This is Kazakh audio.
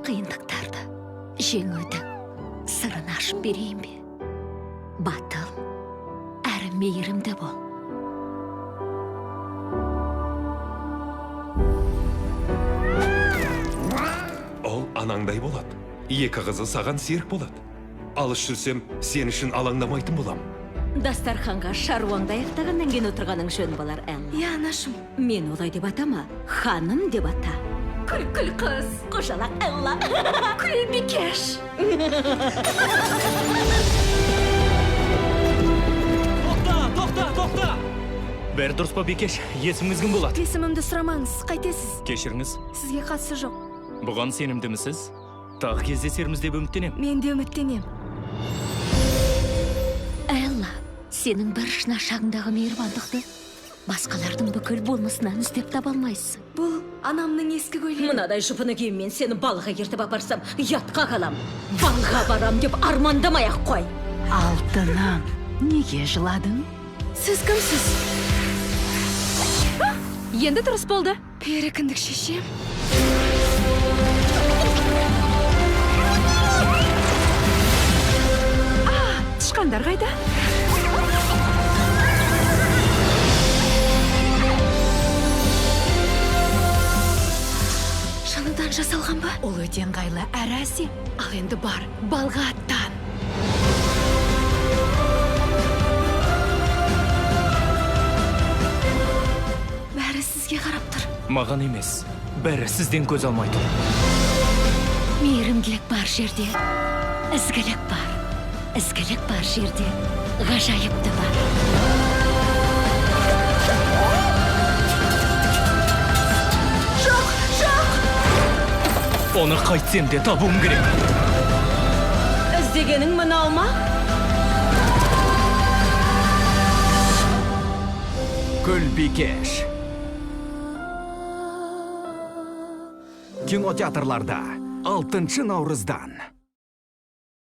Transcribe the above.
қиындықтарды жеңудің сырын ашып берейін бе? Батыл әрі мейірімді бол. Ол анаңдай болады. Екі қызы саған серік болады. Алыс жүрсем, сен үшін алаңдамайтын болам. Дастарханға шаруаңды аяқтағаннан кейін отырғаның жөн болар, Элла. Иә, анашым. Мен олай деп атама, ханым деп ата. Күл қыз. Қожалақ Элла. Күл бикеш. Тоқта! Бәрі дұрыс па, Бикеш? Есіміңіз кім болады? Есімімді сұрамаңыз, қайтесіз? Кешіріңіз, Сізге қатысы жоқ. бұған сенімдімісіз? Тағы кездесерміз деп үміттенем. Мен де үміттенем. Элла, сенің бір шынашағындағы мейірбандықты басқалардың бүкіл болмысынан іздеп таба алмайсың. Бұл анамның ескі көйлегі. Мынадай жұпыны киіммен сені балға ертіп апарсам, ұятқа қалам. Балға барам деп армандамай-ақ қой. Алтыным, неге жыладың? Сіз кімсіз? Енді дұрыс болды. Пері кіндік шешем. Тышқандар қайда? Шыныдан жасалған ба? Ол өте ыңғайлы әрі әсем. Ал енді бар, балға аттан. Бәрі сізге қарап тұр. Маған емес, бәрі сізден көз алмай тұр. Мейірімділік бар жерде, ізгілік бар. Ізгілік бар жерде, ғажайыпты бар. Оны қайтсем де табуым керек. Іздегенің мынау ма? Күл бикеш. Кинотеатрларда 6 наурыздан.